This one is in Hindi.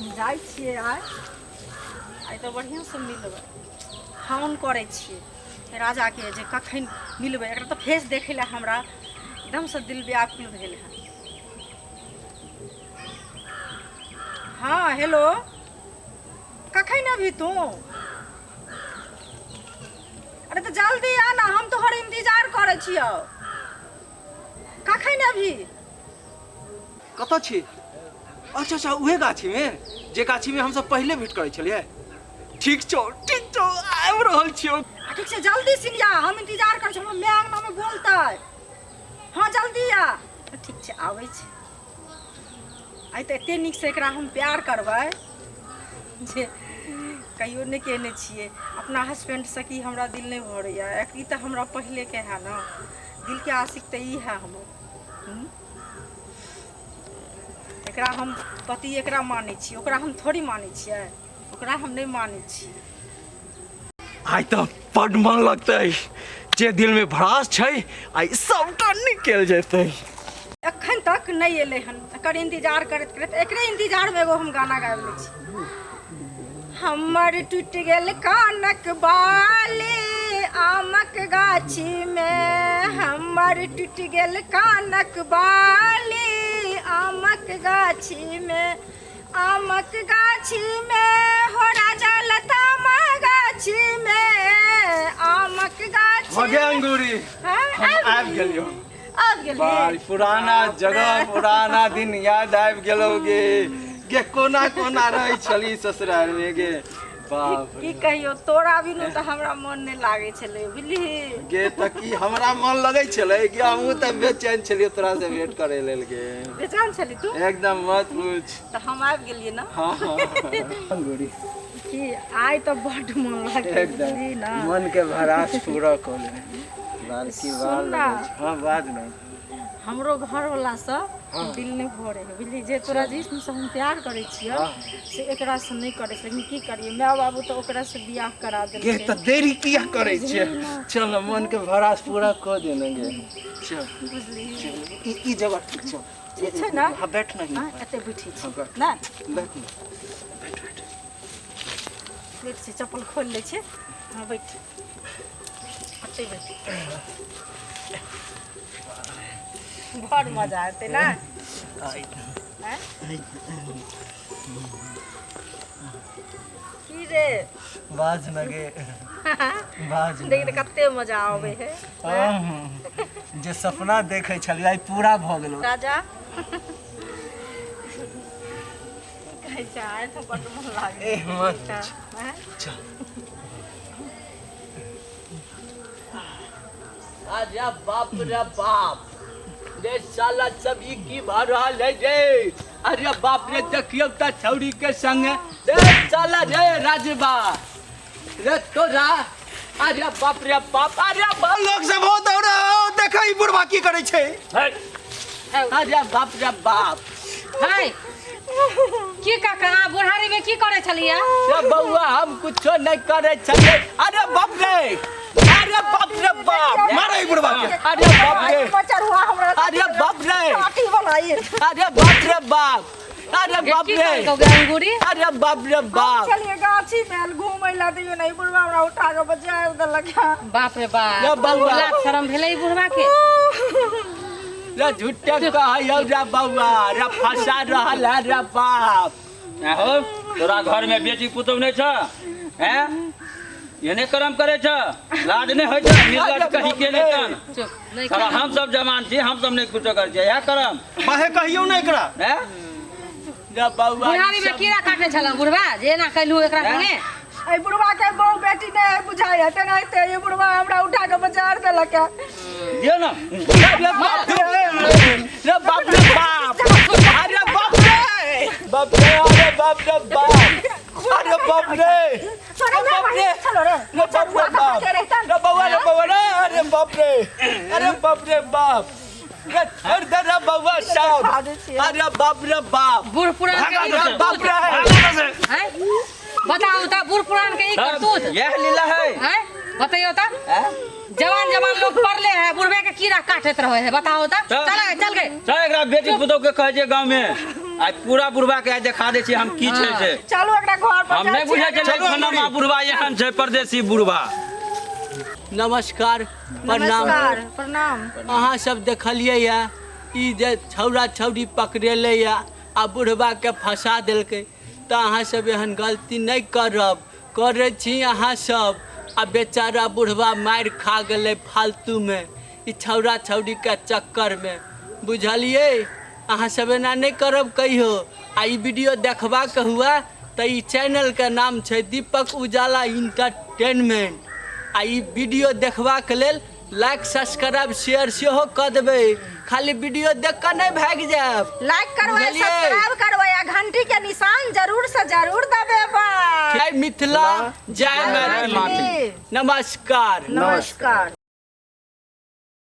जाय छियै आइ तो बढ़िया से मिलबै फोन करै छियै राजा के जे कखन मिलबै। एकरा तो फेस देखे ला हमरा एकदम से दिल व्याकुल भेल है। हाँ हेलो, कखन अभी तू? अरे तो जल्दी आ ना, हम तोहर इंतजार करे छियो। कखन अभी? कत छी? अच्छा अच्छा उहे गाछी में जे गाछी में हम सब पहले भेंट करे छलिए। ठीक छौ आबि रहल छियो। ठीक छै जल्दी सिनिया, हम इंतजार कर छौ। मैं अंगना में बोलतै। हाँ जल्दी आ। ठीक छै आबै छै। आइ तो एते नीक से एकरा हम प्यार करबै जे कहियो नहीं केने छिए। अपना हस्बैंड से की हमरा दिल नहीं भरैया। ई तो हमरा पहले के है ना, दिल के आशिक तो ई है हमर। एकरा हम पति एकरा मानै छी, ओकरा हम थोड़ी मानै छियै। ओकरा हम नहीं मानै छी। आइ तो बड़ मन लगतै। जे दिल में भड़ास छै आइ सबटा निकल जेतै। एखन तक नहीं एले हन। एकर इंतजार करत करत एकरे इंतजार में एगो हम गाना गाबि लै छी। हमर टूट गेल कानक बाली आमक गाछी में। हमर टूट गेल कानक बाली आमक गाछी में। आमक गाछी में हो राजा लतामा गाछी में। आमक गाछी हो गया अंगूरी। हम आबि गेलियो। भाई पुराना जगह पुराना दिन याद आबि गेलोगे। गे कोना कोना रही छली ससुराल में गे। बाप की कहियो तोरा बिनु तो हमरा मन नहीं लागे छले बुझली। गे त की हमरा मन लगे छले कि हमहू त बेचैन छलियो तोरा से भेंट करे लेल गे। बेचैन छली तू? एकदम मत पूछ। तो हम आबि गेलिए ना। हां अंगूरी की आइ तो बड़ मन लागे एकदम ना। मन के भरास पूरा कर ले। बाल की बाल। हां बात नहीं हमरो घर वाला सब दिल नहीं भरे है बुझली। जे तोरा जिसम से हम प्यार करे छियो से एकरा से नहीं करे छै। लेकिन की करिए, माय बाबू तो ओकरा से बियाह करा देलकै। गे त देरी किया करे छै? चल मन के भरास पूरा कर देना गे। चल बुझली ई जगह ठीक छै। ठीक छै ना? हां बैठ ना। हां एते बैठी छी ना। बैठ बैठ से चप्पल खोल ले छै। हां बैठ एते बैठ। बहुत मजा आते ना। की रे बाज नगे बाज देख तो कते मजा आवे है। जे सपना देखे छलिए आई पूरा भ गेलो राजा। कैसा है तो बड़ मन लागे। ए मत चल। अरे बाप रे बाप रे साला सभी की भर रहा है रे। अरे बाप रे देखियो त छौरी के संग रे साला रे राजबा रे तोरा। अरे बाप रे बाप। अरे लोग सब हो दौड़ा देखै ई बुढ़वा की करे छै। अरे बाप रे बाप। हाय की काका बुढ़ारी में की करे छलिया? रे बउआ हम कुछो नहीं करे छले। अरे बाप रे। अरे बाप रे बाप। मारे ई बुढ़वा के। अरे बाप रे। बचरुआ हमरा। अरे बाप रे। पार्टी बनाई। अरे बाप रे बाप। अरे बाप की रे। अंगूरी? अरे बाप रे बाप। चलिए गाछी में घूमै ला दियो नहीं। बुढ़वा हमरा उठा के बजार देलक। बाप रे रे बाप। बउआ। लाज शरम भेलै बुढ़वा के। रे झूठे कहैयो रे बउआ रे फंसा रहल है रे बाप। हो तोरा घर में बेटी पुतौ नहीं छ? हैं ये नहीं कर्म करे छ? लाज नहीं होय छ? निर्लज कही के नहीं कान। चुप नहीं साला हम सब जवान छी, हम सब नहीं कुछो कर छै। या कर्म बाहे कहियो नहीं एकरा। हैं रे बउआ बुढ़ारी में कीड़ा काटने छल बुढ़वा जे ना कहलू एकरा संगे। ए बुढ़वा के बहू बेटी नहीं बुझाय है तेनाहिते ये बुढ़वा हमरा उठा के बजार देलक। दियो ना। रे बाप रे। रे बाप रे बाप। अरे बाप रे। बाप रे। अरे बाप रे बाप। अरे बाप रे। बाप रे चलो रे। रे बाप रे बाप। रे बउआ रे बउआ रे। अरे बाप रे। अरे बाप रे बाप। रे छोड़ दे रे बउआ साहब। अरे बाप रे बाप। बूढ़ पुरान के ई अरे बाप रे। हैं बताओ त बूढ़ पुरान के ई करतूत यह लीला है। हैं बताइयो त। जवान जवान लोग पढ़ले हैं बुढ़वे के कीड़ा काटत रहे है। बताओ त। चल गए चल एकरा बेटी पुतौ के कहे छै गांव में। आज पूरा बुढ़वा के आज देखा दै छी हम की छै से चलू एकरा घर पर हम नहीं बुझे छलै खनमा बुढ़वा एहन छै परदेसी बुढ़वा। नमस्कार प्रणाम। नमस्कार प्रणाम। अहाँ सब देखलिए या ई जे छौड़ा छौड़ी पकड़ेले या आ बुढ़वा के फंसा देलकै तो अहाँ सब एहन गलती नहीं करब। करे छी अहाँ सब आ बेचारा बुढ़वा मार खा गेले फालतू में ई छौड़ा छौड़ी के चक्कर में, बुझलिए। अहाँ सब एना नहीं करब कहियो। आ ई वीडियो देखबा के हुआ तो ई चैनल के नाम छै दीपक उजाला इंटरटेनमेंट। आ ई वीडियो देखबा के लेल लाइक सब्सक्राइब शेयर सेहो कर देबै। खाली वीडियो देख कर नहीं भाग जाब। लाइक करबै सब्सक्राइब करबै आ घंटी के निशान जरूर से जरूर दबेबै। जय मिथिला जय मैथिली। नमस्कार। नमस्कार।